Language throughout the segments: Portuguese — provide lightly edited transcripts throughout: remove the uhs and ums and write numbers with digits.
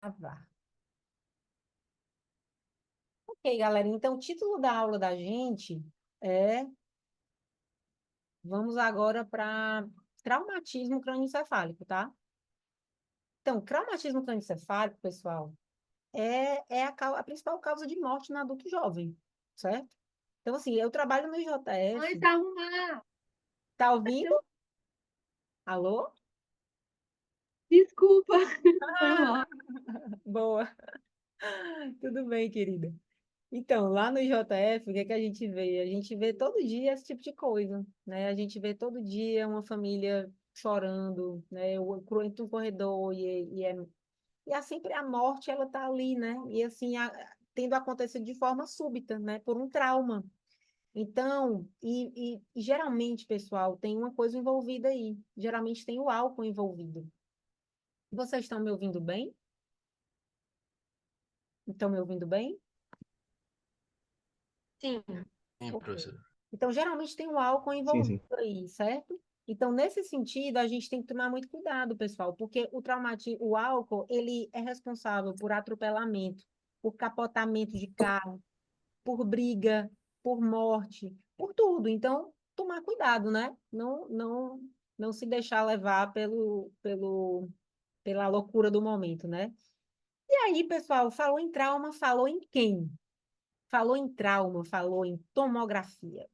Gravar. Ok, galera. Então, o título da aula da gente é... Vamos agora para traumatismo crânioencefálico, tá? Então, traumatismo crânioencefálico, pessoal, é a principal causa de morte no adulto jovem, certo? Então, assim, eu trabalho no Mãe, IJF. tá arrumado. Tá ouvindo? Alô? Desculpa, foi mal. Boa. Tudo bem, querida. Então, lá no IJF, o que é que a gente vê? A gente vê todo dia esse tipo de coisa, né? A gente vê todo dia uma família chorando, né? O cruento no corredor e sempre a morte ela tá ali, né? E assim, tendo acontecido de forma súbita, né? Por um trauma. Então, e geralmente, pessoal, tem uma coisa envolvida aí. Geralmente tem o álcool envolvido. Vocês estão me ouvindo bem? Estão me ouvindo bem? Sim, Sim, Ok. professor. Então, geralmente tem o álcool Sim, envolvido sim. aí, certo? Então, nesse sentido, a gente tem que tomar muito cuidado, pessoal, porque o álcool, ele é responsável por atropelamento, por capotamento de carro, por briga, por morte, por tudo. Então, tomar cuidado, né? Não se deixar levar pela loucura do momento, né? E aí, pessoal, falou em trauma, falou em quem? Falou em trauma, falou em tomografia.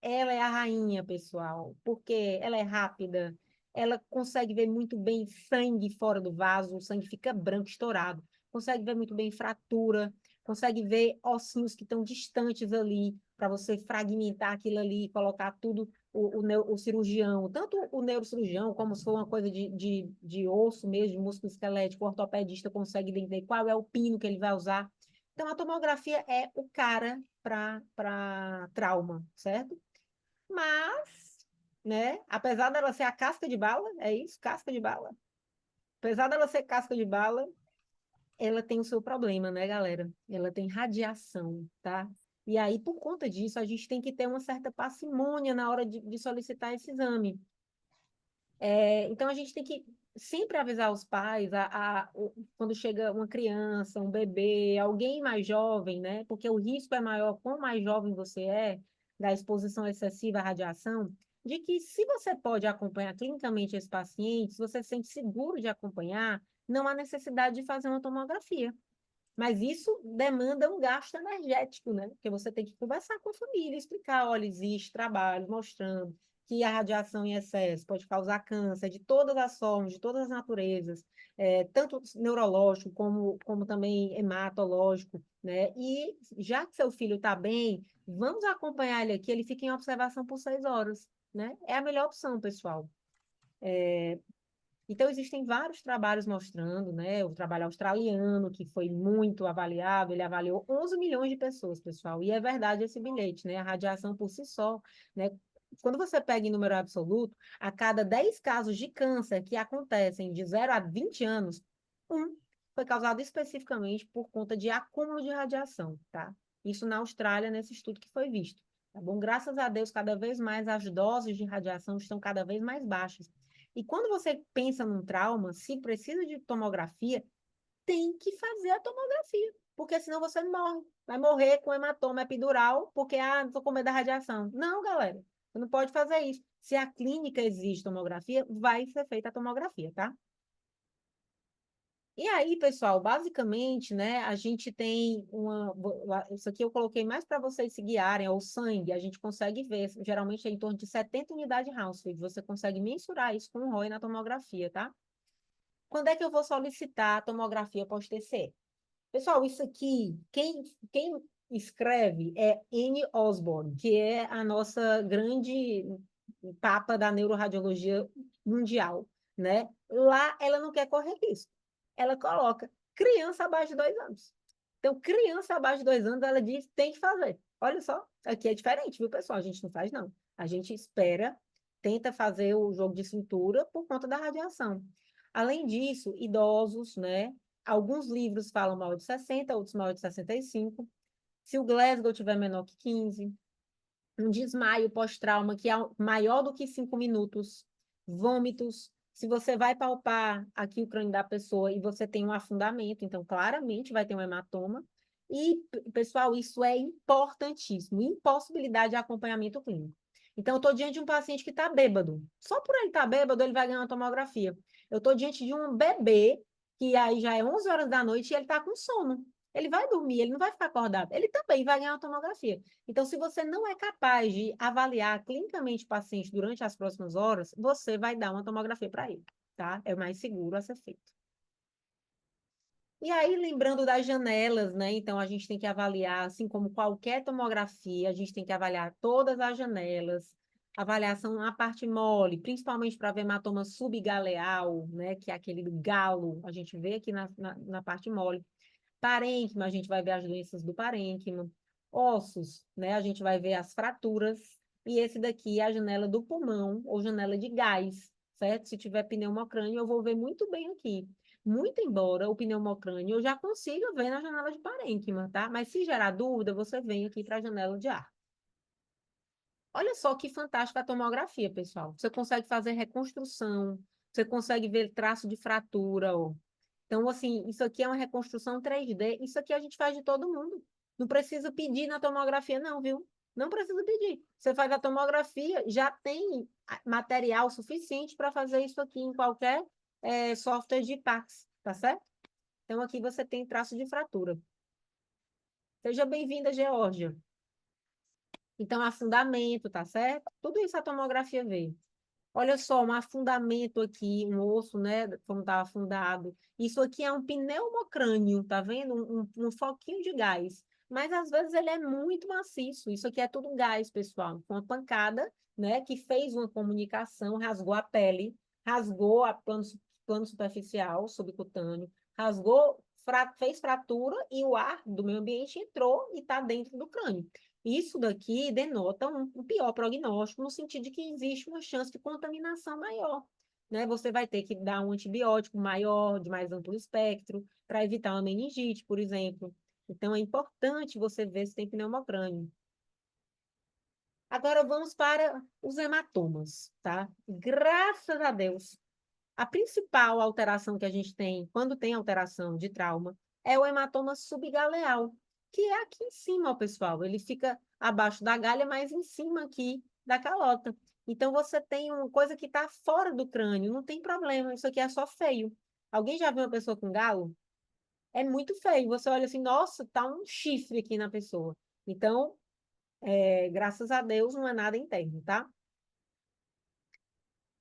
Ela é a rainha, pessoal, porque ela é rápida, ela consegue ver muito bem sangue fora do vaso, o sangue fica branco, estourado, consegue ver muito bem fratura, consegue ver ossinhos que estão distantes ali, para você fragmentar aquilo ali, colocar tudo, o cirurgião, tanto o neurocirurgião, como se for uma coisa de osso mesmo, de músculo esquelético, o ortopedista consegue entender qual é o pino que ele vai usar. Então, a tomografia é o cara para trauma, certo? Mas, né, apesar dela ser a casca de bala, é isso, casca de bala. Apesar dela ser casca de bala, ela tem o seu problema, né, galera? Ela tem radiação, tá? E aí, por conta disso, a gente tem que ter uma certa parcimônia na hora de solicitar esse exame. Então, a gente tem que sempre avisar os pais, quando chega uma criança, um bebê, alguém mais jovem, né? Porque o risco é maior quanto mais jovem você é, da exposição excessiva à radiação, de que se você pode acompanhar clinicamente esse paciente, se você se sente seguro de acompanhar, não há necessidade de fazer uma tomografia. Mas isso demanda um gasto energético, né? Porque você tem que conversar com a família, explicar, olha, existe trabalho mostrando que a radiação em excesso pode causar câncer de todas as formas, de todas as naturezas, tanto neurológico como também hematológico, né? E já que seu filho está bem, vamos acompanhar ele aqui, ele fica em observação por 6 horas, né? É a melhor opção, pessoal. Então, existem vários trabalhos mostrando, né? O trabalho australiano, que foi muito avaliado, ele avaliou 11 milhões de pessoas, pessoal. E é verdade esse bilhete, né? A radiação por si só, né? Quando você pega em número absoluto, a cada 10 casos de câncer que acontecem de 0 a 20 anos, um foi causado especificamente por conta de acúmulo de radiação, tá? Isso na Austrália, nesse estudo que foi visto, tá bom? Graças a Deus, cada vez mais as doses de radiação estão cada vez mais baixas. E quando você pensa num trauma, se precisa de tomografia, tem que fazer a tomografia, porque senão você morre. Vai morrer com hematoma epidural, porque, não estou com medo da radiação. Não, galera, você não pode fazer isso. Se a clínica exige tomografia, vai ser feita a tomografia, tá? E aí, pessoal, basicamente, né, a gente tem isso aqui eu coloquei mais para vocês se guiarem, é o sangue, a gente consegue ver, geralmente é em torno de 70 unidades Hounsfield, você consegue mensurar isso com o ROI na tomografia, tá? Quando é que eu vou solicitar a tomografia pós-TC? Pessoal, isso aqui, quem escreve é Anne Osborne, que é a nossa grande papa da neuroradiologia mundial, né? Lá ela não quer correr risco. Ela coloca criança abaixo de 2 anos. Então, criança abaixo de 2 anos, ela diz tem que fazer. Olha só, aqui é diferente, viu, pessoal? A gente não faz, não. A gente espera, tenta fazer o jogo de cintura por conta da radiação. Além disso, idosos, né? Alguns livros falam maior de 60, outros maior de 65. Se o Glasgow tiver menor que 15, um desmaio pós-trauma que é maior do que 5 minutos, vômitos, Se você vai palpar aqui o crânio da pessoa e você tem um afundamento, então claramente vai ter um hematoma. E, pessoal, isso é importantíssimo. Impossibilidade de acompanhamento clínico. Então, eu estou diante de um paciente que está bêbado. Só por ele estar bêbado, ele vai ganhar uma tomografia. Eu estou diante de um bebê, que aí já é 11 horas da noite e ele está com sono. Ele vai dormir, ele não vai ficar acordado. Ele também vai ganhar uma tomografia. Então, se você não é capaz de avaliar clinicamente o paciente durante as próximas horas, você vai dar uma tomografia para ele, tá? É o mais seguro a ser feito. E aí, lembrando das janelas, né? Então, a gente tem que avaliar, assim como qualquer tomografia, a gente tem que avaliar todas as janelas, avaliação na parte mole, principalmente para ver hematoma subgaleal, né? Que é aquele do galo, a gente vê aqui na parte mole. Parênquima, a gente vai ver as doenças do parênquima. Ossos, né? A gente vai ver as fraturas. E esse daqui é a janela do pulmão, ou janela de gás, certo? Se tiver pneumocrânio, eu vou ver muito bem aqui. Muito embora o pneumocrânio eu já consiga ver na janela de parênquima, tá? Mas se gerar dúvida, você vem aqui para a janela de ar. Olha só que fantástica a tomografia, pessoal. Você consegue fazer reconstrução, você consegue ver traço de fratura, ó. Então, assim, isso aqui é uma reconstrução 3D. Isso aqui a gente faz de todo mundo. Não precisa pedir na tomografia, não, viu? Não precisa pedir. Você faz a tomografia, já tem material suficiente para fazer isso aqui em qualquer software de Pax, tá certo? Então, aqui você tem traço de fratura. Seja bem-vinda, Geórgia. Então, afundamento, tá certo? Tudo isso a tomografia vê. Olha só, um afundamento aqui, um osso, né? Como estava afundado. Isso aqui é um pneumocrânio, tá vendo? Um foquinho de gás. Mas às vezes ele é muito maciço. Isso aqui é tudo gás, pessoal. Uma pancada, né? Que fez uma comunicação, rasgou a pele, rasgou a plano superficial, subcutâneo, rasgou, fez fratura e o ar do meio ambiente entrou e está dentro do crânio. Isso daqui denota um pior prognóstico, no sentido de que existe uma chance de contaminação maior. Né? Você vai ter que dar um antibiótico maior, de mais amplo espectro, para evitar uma meningite, por exemplo. Então, é importante você ver se tem pneumocrânio. Agora, vamos para os hematomas, tá? Graças a Deus, a principal alteração que a gente tem quando tem alteração de trauma é o hematoma subgaleal, que é aqui em cima, pessoal. Ele fica abaixo da galha, mas em cima aqui da calota. Então, você tem uma coisa que está fora do crânio, não tem problema, isso aqui é só feio. Alguém já viu uma pessoa com galo? É muito feio. Você olha assim, nossa, tá um chifre aqui na pessoa. Então, graças a Deus, não é nada interno, tá?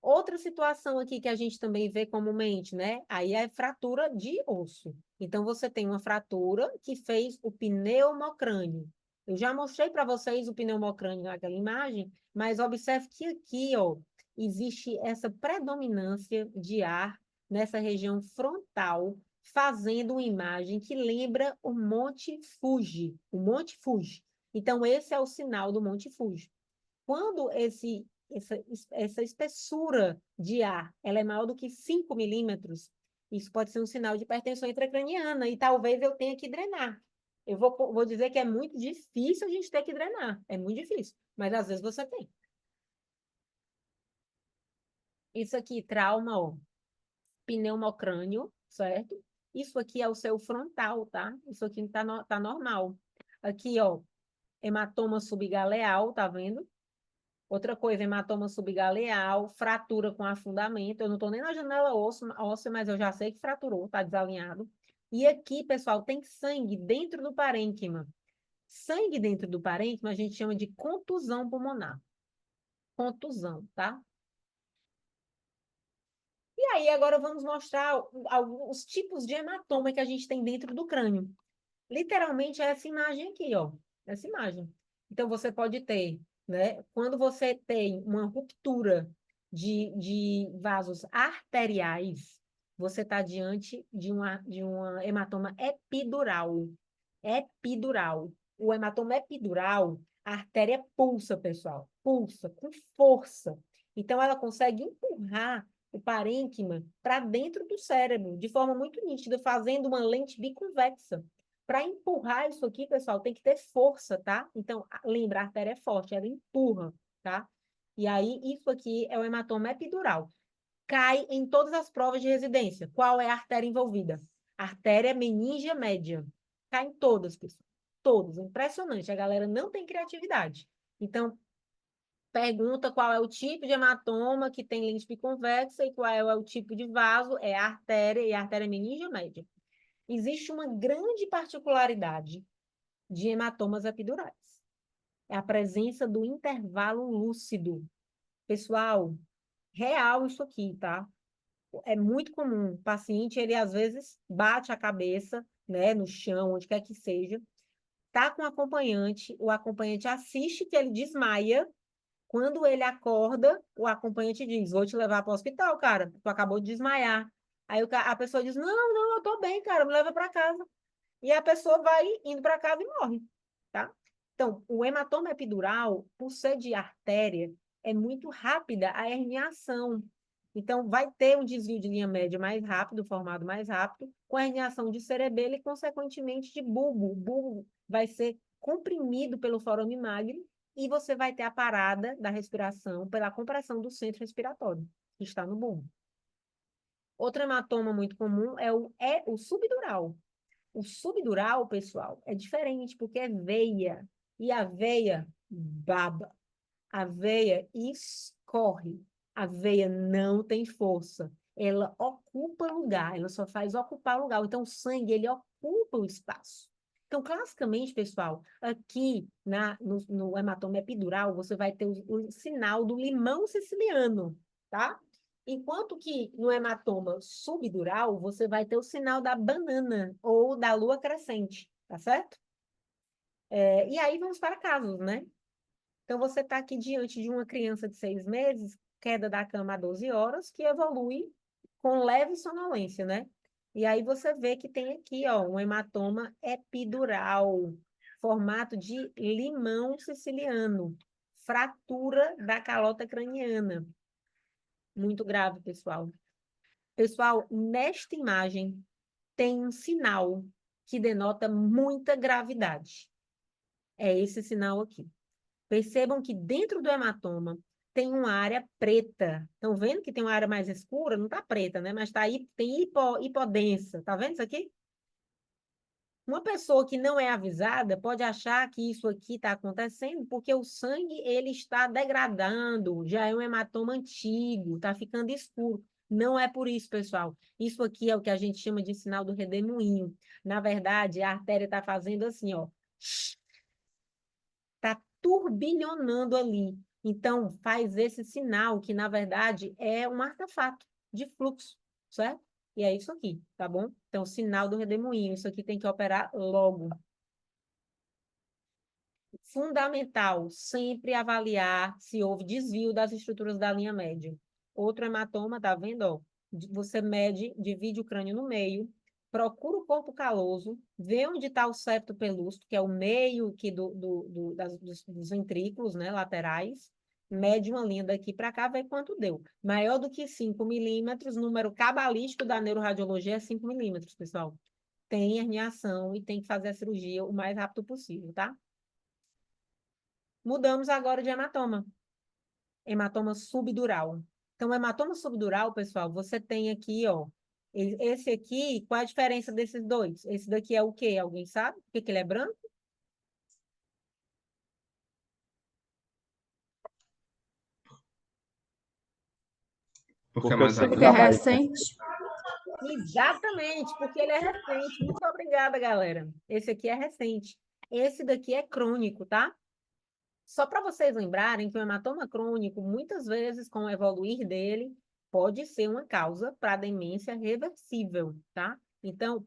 Outra situação aqui que a gente também vê comumente, né? Aí é fratura de osso. Então, você tem uma fratura que fez o pneumocrânio. Eu já mostrei para vocês o pneumocrânio naquela imagem, mas observe que aqui, ó, existe essa predominância de ar nessa região frontal, fazendo uma imagem que lembra o Monte Fuji, o Monte Fuji. Então, esse é o sinal do Monte Fuji. Quando essa espessura de ar ela é maior do que 5 milímetros, isso pode ser um sinal de hipertensão intracraniana e talvez eu tenha que drenar. Eu vou dizer que é muito difícil a gente ter que drenar, é muito difícil, mas às vezes você tem. Isso aqui, trauma, ó, pneumocrânio, certo? Isso aqui é o seu frontal, tá? Isso aqui tá normal. Aqui, ó, hematoma subgaleal, tá vendo? Outra coisa, hematoma subgaleal, fratura com afundamento. Eu não estou nem na janela óssea, mas eu já sei que fraturou, está desalinhado. E aqui, pessoal, tem sangue dentro do parênquima. Sangue dentro do parênquima a gente chama de contusão pulmonar. Contusão, tá? E aí, agora vamos mostrar alguns tipos de hematoma que a gente tem dentro do crânio. Literalmente é essa imagem aqui, ó. Essa imagem. Então, você pode ter, né? Quando você tem uma ruptura de vasos arteriais, você está diante de uma hematoma epidural. Epidural. O hematoma epidural, a artéria pulsa, pessoal. Pulsa com força. Então, ela consegue empurrar o parênquima para dentro do cérebro, de forma muito nítida, fazendo uma lente biconvexa. Para empurrar isso aqui, pessoal, tem que ter força, tá? Então, lembra, a artéria é forte, ela empurra, tá? E aí, isso aqui é o hematoma epidural. cai em todas as provas de residência. Qual é a artéria envolvida? Artéria meníngea média. Cai em todas, pessoal. Todas. Impressionante. A galera não tem criatividade. Então, pergunta qual é o tipo de hematoma que tem lente biconvexa e qual é o tipo de vaso, é a artéria e a artéria meníngea média. Existe uma grande particularidade de hematomas epidurais. É a presença do intervalo lúcido. Pessoal, real isso aqui, tá? É muito comum. O paciente, ele às vezes bate a cabeça, né, no chão, onde quer que seja, tá com o acompanhante assiste que ele desmaia. Quando ele acorda, o acompanhante diz: vou te levar para o hospital, cara, tu acabou de desmaiar. Aí a pessoa diz: não, não, eu tô bem, cara, me leva para casa. E a pessoa vai indo para casa e morre, tá? Então, o hematoma epidural, por ser de artéria, é muito rápida a herniação. Então, vai ter um desvio de linha média mais rápido, formado mais rápido, com a herniação de cerebelo e, consequentemente, de bulbo. O bulbo vai ser comprimido pelo forame magre e você vai ter a parada da respiração pela compressão do centro respiratório, que está no bulbo. Outro hematoma muito comum é o subdural. O subdural, pessoal, é diferente, porque é veia. E a veia baba. A veia escorre. A veia não tem força. Ela ocupa lugar, ela só faz ocupar lugar. Então, o sangue, ele ocupa o espaço. Então, classicamente, pessoal, aqui no hematoma epidural, você vai ter o sinal do limão siciliano, tá? Enquanto que no hematoma subdural, você vai ter o sinal da banana ou da lua crescente, tá certo? E aí vamos para casos, né? Então, você está aqui diante de uma criança de 6 meses, queda da cama a 12 horas, que evolui com leve sonolência, né? E aí você vê que tem aqui, ó, um hematoma epidural, formato de limão siciliano, fratura da calota craniana. Muito grave, pessoal. Pessoal, nesta imagem tem um sinal que denota muita gravidade. É esse sinal aqui. Percebam que dentro do hematoma tem uma área preta. Estão vendo que tem uma área mais escura? Não está preta, né? Mas tá aí, tem hipodensa. Tá vendo isso aqui? Uma pessoa que não é avisada pode achar que isso aqui está acontecendo porque o sangue ele está degradando, já é um hematoma antigo, está ficando escuro. Não é por isso, pessoal. Isso aqui é o que a gente chama de sinal do redemoinho. Na verdade, a artéria está fazendo assim, ó. Está turbilhonando ali. Então, faz esse sinal que, na verdade, é um artefato de fluxo, certo? E é isso aqui, tá bom? Então, sinal do redemoinho. Isso aqui tem que operar logo. Fundamental, sempre avaliar se houve desvio das estruturas da linha média. Outro hematoma, tá vendo? Ó? Você mede, divide o crânio no meio, procura o corpo caloso, vê onde está o septo pelúceo, que é o meio que dos ventrículos, né, laterais, mede uma linha daqui para cá, vê quanto deu. Maior do que 5 milímetros, número cabalístico da neuroradiologia é 5 milímetros, pessoal. Tem herniação e tem que fazer a cirurgia o mais rápido possível, tá? Mudamos agora de hematoma. Hematoma subdural. Então, hematoma subdural, pessoal, você tem aqui, ó. Esse aqui, qual é a diferença desses dois? Esse daqui é o quê? Alguém sabe? Por que que ele é branco? Porque é Porque o mais sangue Porque é está agudo. mais. recente. Exatamente, porque ele é recente. Muito obrigada, galera. Esse aqui é recente. Esse daqui é crônico, tá? Só para vocês lembrarem que o hematoma crônico, muitas vezes, com o evoluir dele, pode ser uma causa para demência reversível, tá? Então,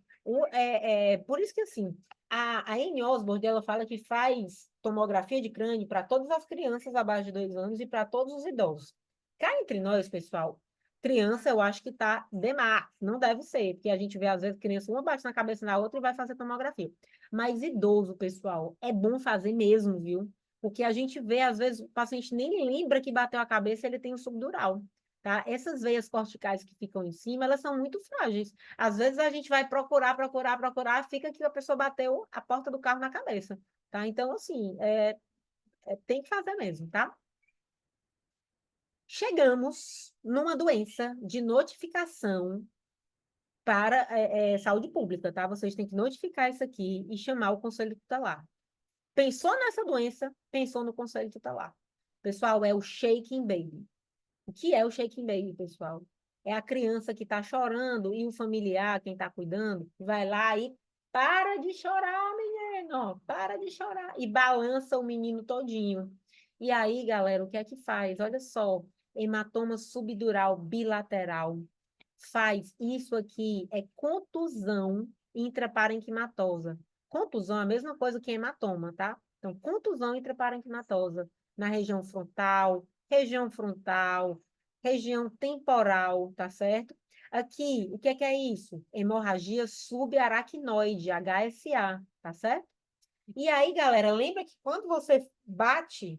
por isso que, assim, a Anne Osborne, ela fala que faz tomografia de crânio para todas as crianças abaixo de 2 anos e para todos os idosos. Cá entre nós, pessoal, criança eu acho que está demais, não deve ser, porque a gente vê, às vezes, criança uma bate na cabeça da outra e vai fazer tomografia. Mas idoso, pessoal, é bom fazer mesmo, viu? Porque a gente vê, às vezes, o paciente nem lembra que bateu a cabeça, ele tem um subdural, tá? Essas veias corticais que ficam em cima, elas são muito frágeis. Às vezes a gente vai procurar, fica que a pessoa bateu a porta do carro na cabeça, tá? Então, assim, tem que fazer mesmo, tá? chegamos numa doença de notificação para saúde pública, tá? Vocês têm que notificar isso aqui e chamar o conselho tutelar. Pensou nessa doença, pensou no conselho tutelar. Pessoal, é o shaking baby. O que é o shaking baby, pessoal? É a criança que está chorando e o familiar, quem está cuidando, vai lá e para de chorar, menino, para de chorar. E balança o menino todinho. E aí, galera, o que é que faz? Olha só, hematoma subdural bilateral. Faz isso aqui, é contusão intraparenquimatosa. Contusão é a mesma coisa que hematoma, tá? Então, contusão intraparenquimatosa na região frontal, região temporal, tá certo? Aqui, o que é isso? Hemorragia subaracnoide, HSA, tá certo? E aí, galera, lembra que quando você bate,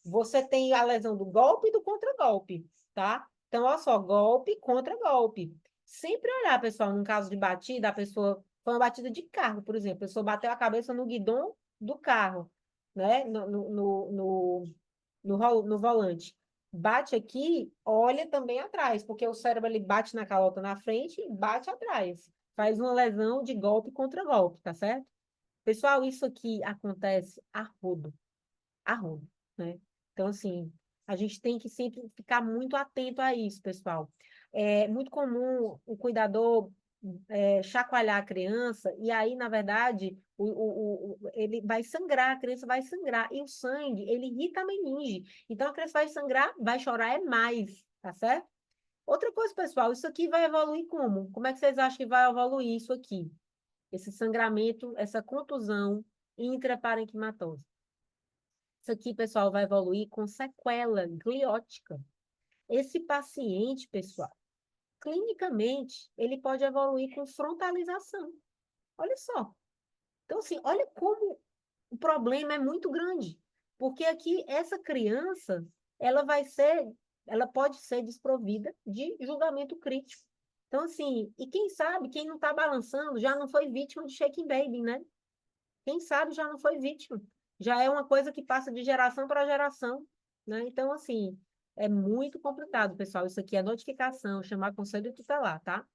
você tem a lesão do golpe e do contragolpe, tá? Então, olha só, golpe contra golpe. Sempre olhar, pessoal, num caso de batida, a pessoa foi uma batida de carro, por exemplo, a pessoa bateu a cabeça no guidão do carro, né? No volante. Bate aqui, olha também atrás, porque o cérebro ele bate na calota na frente e bate atrás. Faz uma lesão de golpe contra golpe, tá certo? Pessoal, isso aqui acontece a rodo, né? Então, assim, a gente tem que sempre ficar muito atento a isso, pessoal. É muito comum o cuidador chacoalhar a criança, e aí, na verdade, ele vai sangrar, a criança vai sangrar, e o sangue, ele irrita a meninge. Então, a criança vai sangrar, vai chorar é mais, tá certo? Outra coisa, pessoal, isso aqui vai evoluir como? Como é que vocês acham que vai evoluir isso aqui? Esse sangramento, essa contusão intraparenquimatosa. Isso aqui, pessoal, vai evoluir com sequela gliótica. Esse paciente, pessoal, clinicamente, ele pode evoluir com frontalização. Olha só. Então, assim, olha como o problema é muito grande. Porque aqui, essa criança, ela pode ser desprovida de julgamento crítico. Então, assim, e quem sabe, quem não está balançando já não foi vítima de shaking baby, né? Quem sabe já não foi vítima. Já é uma coisa que passa de geração para geração, né? Então, assim, é muito complicado, pessoal. Isso aqui é notificação, chamar conselho tutelar, tá?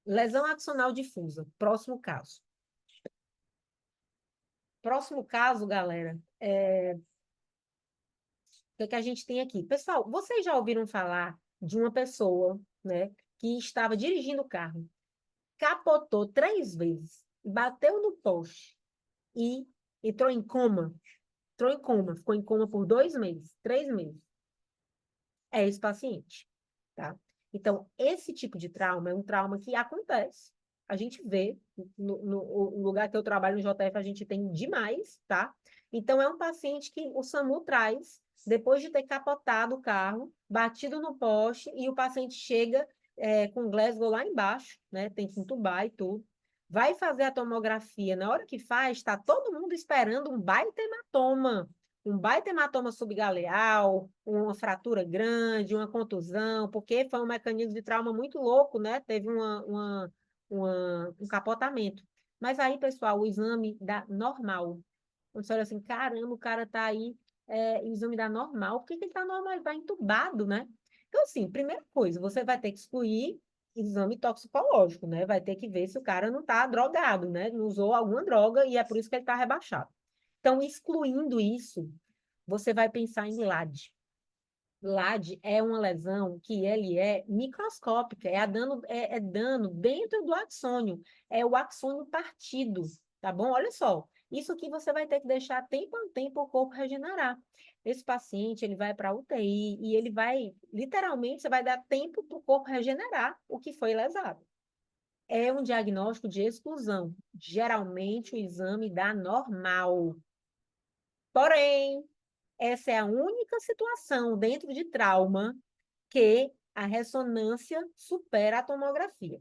Lesão axonal difusa. Próximo caso. Próximo caso, galera, o que a gente tem aqui? Pessoal, vocês já ouviram falar de uma pessoa, né, que estava dirigindo o carro, capotou 3 vezes, bateu no poste e entrou em coma? Entrou em coma, ficou em coma por 2 meses, 3 meses. É esse paciente, tá? Então, esse tipo de trauma é um trauma que acontece. A gente vê, no lugar que eu trabalho no JF, a gente tem demais, tá? Então, é um paciente que o SAMU traz depois de ter capotado o carro, batido no poste, e o paciente chega com Glasgow lá embaixo, né? Tem que entubar e tudo. Vai fazer a tomografia. Na hora que faz, está todo mundo esperando um baita hematoma subgaleal, uma fratura grande, uma contusão, porque foi um mecanismo de trauma muito louco, né? Teve um capotamento. Mas aí, pessoal, o exame dá normal. Quando você olha assim, caramba, o cara tá aí, o exame dá normal. Por que que ele tá normal? Ele tá entubado, né? Então, assim, primeira coisa, você vai ter que excluir exame toxicológico, né? Vai ter que ver se o cara não tá drogado, né? Não usou alguma droga e é por isso que ele tá rebaixado. Então, excluindo isso, você vai pensar em LAD. LAD é uma lesão que ele é microscópica, é dano dentro do axônio, é o axônio partido, tá bom? Olha só, isso aqui você vai ter que deixar tempo a tempo o corpo regenerar. Esse paciente, ele vai para a UTI e ele vai, literalmente, você vai dar tempo para o corpo regenerar o que foi lesado. É um diagnóstico de exclusão. Geralmente, o exame dá normal. Porém, essa é a única situação dentro de trauma que a ressonância supera a tomografia.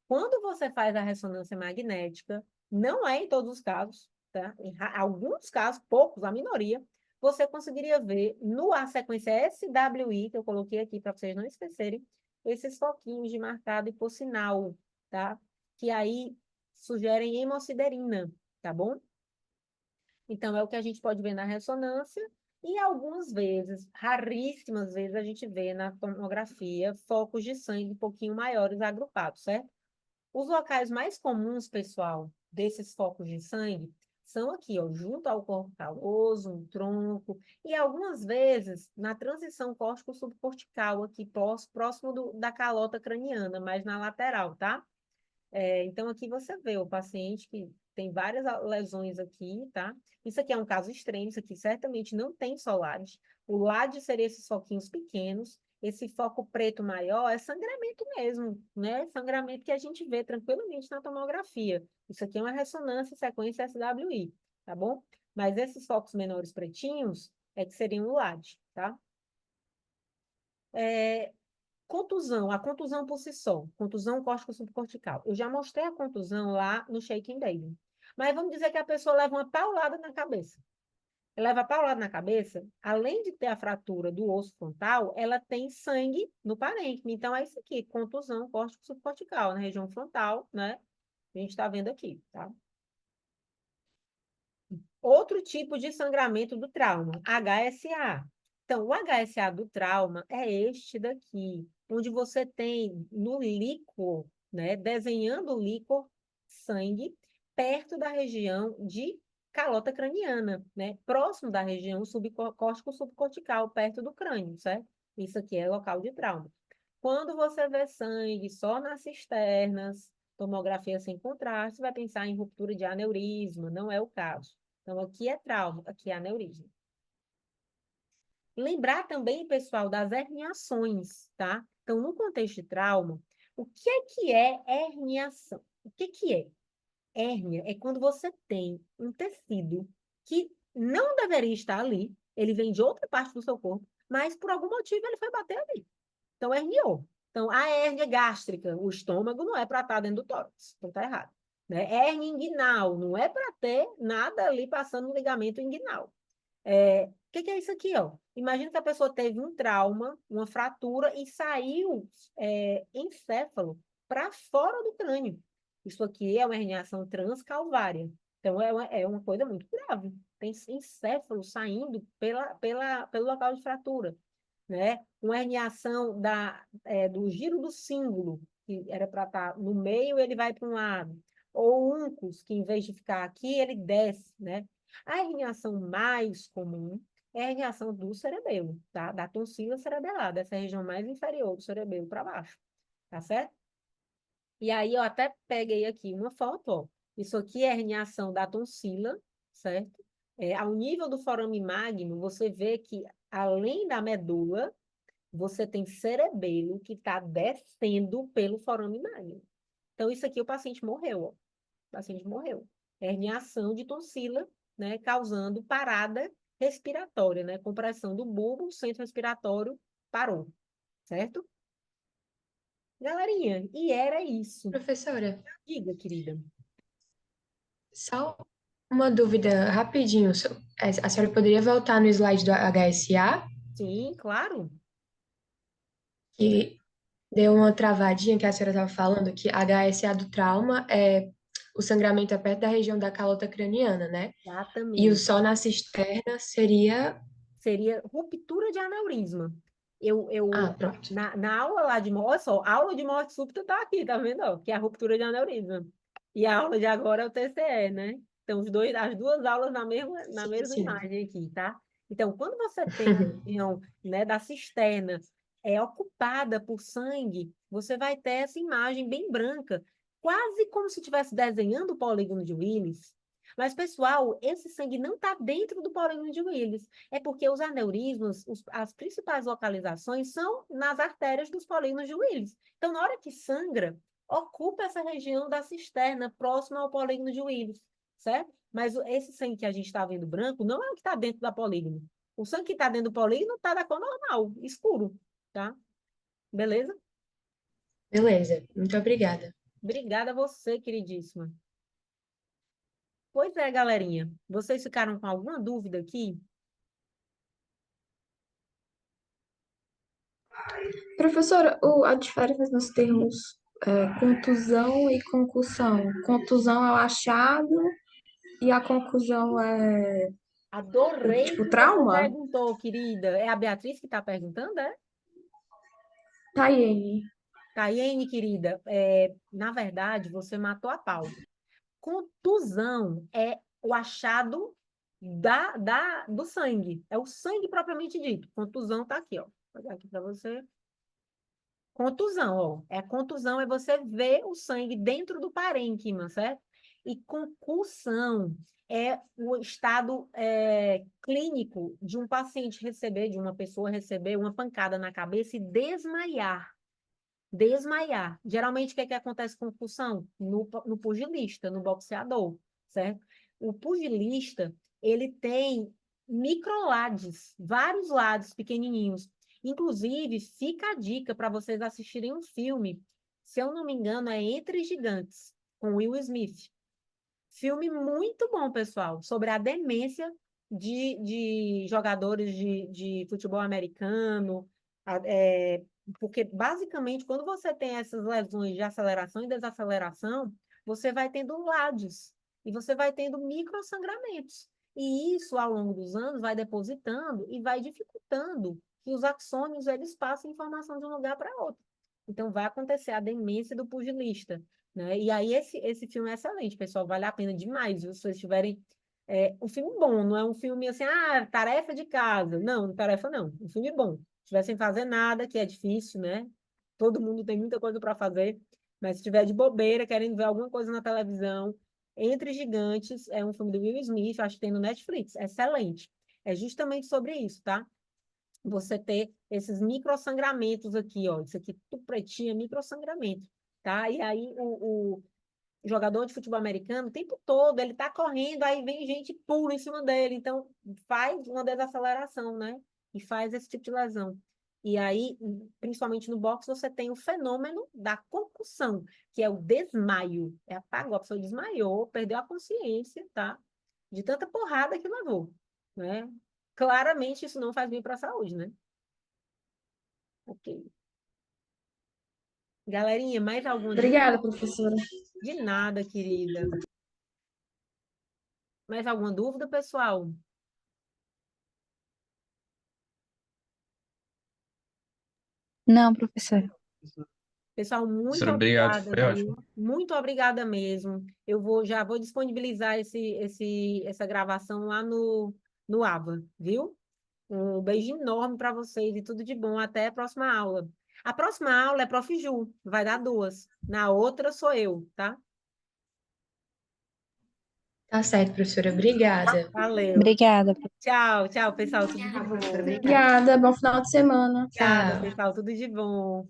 Quando você faz a ressonância magnética, não é em todos os casos, tá? Em alguns casos, poucos, a minoria, você conseguiria ver a sequência SWI, que eu coloquei aqui para vocês não esquecerem, esses foquinhos de marcado hipossinal, tá? Que aí sugerem hemosiderina, tá bom? Então, é o que a gente pode ver na ressonância e algumas vezes, raríssimas vezes, a gente vê na tomografia focos de sangue um pouquinho maiores agrupados, certo? Os locais mais comuns, pessoal, desses focos de sangue são aqui, ó, junto ao corpo caloso, no tronco, e algumas vezes na transição córtico-subcortical, aqui próximo da calota craniana, mas na lateral, tá? Então, aqui você vê o paciente que tem várias lesões aqui, tá? Isso aqui é um caso extremo, isso aqui certamente não tem só LAD. O LAD seria esses foquinhos pequenos, esse foco preto maior é sangramento mesmo, né? Sangramento que a gente vê tranquilamente na tomografia. Isso aqui é uma ressonância sequência SWI, tá bom? Mas esses focos menores pretinhos é que seriam o LAD, tá? Contusão, a contusão por si só, contusão córtico-subcortical. Eu já mostrei a contusão lá no Shaking Baby. Mas vamos dizer que a pessoa leva uma paulada na cabeça. Ela leva a paulada na cabeça, além de ter a fratura do osso frontal, ela tem sangue no parênquima. Então, é isso aqui, contusão córtico-subcortical, na região frontal, né? A gente está vendo aqui, tá? Outro tipo de sangramento do trauma, HSA. Então, o HSA do trauma é este daqui, onde você tem no líquor, né, desenhando o líquor, sangue, perto da região de calota craniana, né, próximo da região córtico-subcortical, perto do crânio, certo? Isso aqui é local de trauma. Quando você vê sangue só nas cisternas, tomografia sem contraste, você vai pensar em ruptura de aneurisma, não é o caso. Então, aqui é trauma, aqui é aneurisma. Lembrar também, pessoal, das herniações, tá? Então, no contexto de trauma, o que é herniação? O que é? Hérnia é quando você tem um tecido que não deveria estar ali, ele vem de outra parte do seu corpo, mas por algum motivo ele foi bater ali. Então, herniou. Então, a hérnia gástrica, o estômago não é para estar dentro do tórax. Então, tá errado. Né? Hérnia inguinal, não é para ter nada ali passando no ligamento inguinal. O que é isso aqui, ó? Imagina que a pessoa teve um trauma, uma fratura e saiu encéfalo para fora do crânio. Isso aqui é uma herniação transcalvária. Então, é uma coisa muito grave. Tem encéfalo saindo pelo local de fratura, né? Uma herniação do giro do cíngulo, que era para estar no meio, ele vai para um lado. Ou uncus, que em vez de ficar aqui, ele desce, né? A herniação mais comum é a herniação do cerebelo, tá? Da tonsila cerebelar, dessa região mais inferior do cerebelo para baixo, tá certo? E aí eu até peguei aqui uma foto, ó. Isso aqui é a herniação da tonsila, certo? Ao nível do forame magno, você vê que além da medula, você tem cerebelo que está descendo pelo forame magno. Então, isso aqui o paciente morreu, ó. O paciente morreu. Herniação de tonsila, né, causando parada respiratória, né? Compressão do bulbo, o centro respiratório parou, certo? Galerinha, e era isso. Professora, Diga, querida. só uma dúvida rapidinho. A senhora poderia voltar no slide do HSA, Sim, claro. que deu uma travadinha que a senhora estava falando, que HSA do trauma é o sangramento é perto da região da calota craniana, né? E o Exatamente. só na cisterna seria. Seria ruptura de aneurisma. Eu, Ah, eu, pronto. na aula lá de morte, olha só, a aula de morte súbita tá aqui, tá vendo? Ó, que é a ruptura de aneurisma. E a aula de agora é o TCE, né? Então, as duas aulas na Sim, mesma sim. imagem aqui, tá? Então, quando você tem a região, né, da cisterna ocupada por sangue, você vai ter essa imagem bem branca, quase como se estivesse desenhando o polígono de Willis. Mas, pessoal, esse sangue não está dentro do polígono de Willis. É porque os aneurismas, as principais localizações são nas artérias dos polígonos de Willis. Então, na hora que sangra, ocupa essa região da cisterna, próxima ao polígono de Willis, certo? Mas esse sangue que a gente está vendo branco não é o que está dentro da polígono. O sangue que está dentro do polígono está da cor normal, escuro, tá? Beleza? Beleza, muito obrigada. Obrigada a você, queridíssima. Pois é, galerinha. Vocês ficaram com alguma dúvida aqui? Professora, a diferença nos termos contusão e concussão. Contusão é o achado E a conclusão é, Adorei tipo, que você trauma? perguntou, querida. É a Beatriz que está perguntando, é? Taiane. Taiane, querida, na verdade, você matou a pau. Contusão é o achado do sangue. É o sangue propriamente dito. Contusão está aqui, ó. Vou pegar aqui para você. Contusão, ó. Contusão é você ver o sangue dentro do parênquima, certo? E concussão é o estado clínico de um paciente receber, de uma pessoa receber uma pancada na cabeça e desmaiar. Desmaiar. Geralmente, o que acontece com concussão? No pugilista, no boxeador, certo? O pugilista, ele tem microlades, vários lados pequenininhos. Inclusive, fica a dica para vocês assistirem um filme, se eu não me engano, é Entre Gigantes, com Will Smith. Filme muito bom, pessoal, sobre a demência de jogadores de futebol americano, porque, basicamente, quando você tem essas lesões de aceleração e desaceleração, você vai tendo LADs, e você vai tendo microsangramentos. E isso, ao longo dos anos, vai depositando e vai dificultando que os axônios eles passem informação de um lugar para outro. Então, vai acontecer a demência do pugilista, né? E aí, esse filme é excelente, pessoal, vale a pena demais, viu? Se vocês tiverem um filme bom, não é um filme assim, tarefa de casa. Não, tarefa não, um filme bom. Se estiver sem fazer nada, que é difícil, né? Todo mundo tem muita coisa para fazer, mas se estiver de bobeira, querendo ver alguma coisa na televisão, Entre Gigantes é um filme do Will Smith, acho que tem no Netflix, excelente. É justamente sobre isso, tá? Você ter esses microsangramentos aqui, ó. Isso aqui, tudo pretinho, é microsangramento, tá? E aí, o jogador de futebol americano, o tempo todo, ele tá correndo, aí vem gente e pula em cima dele, então faz uma desaceleração, né? E faz esse tipo de lesão. E aí, principalmente no boxe, você tem o fenômeno da concussão, que é o desmaio. Apagou, a pessoa desmaiou, perdeu a consciência, tá? De tanta porrada que levou, né? Claramente isso não faz bem para a saúde, né? Ok. Galerinha, mais alguma dúvida? Obrigada, professora. De nada, querida. Mais alguma dúvida, pessoal? Não, professora. Pessoal, muito Professora, obrigado, obrigada, foi ótimo. viu? Muito obrigada mesmo. Já vou disponibilizar essa gravação lá no Ava, viu? Um beijo enorme para vocês e tudo de bom. Até a próxima aula. A próxima aula é Prof. Ju, vai dar 2. Na outra sou eu, tá? Tá certo, professora. Obrigada. Valeu. Obrigada. Tchau, tchau, pessoal. Tudo de Tchau, professora. bom. Obrigada. Obrigada, bom final de semana. Obrigada, Tchau. pessoal. Tudo de bom.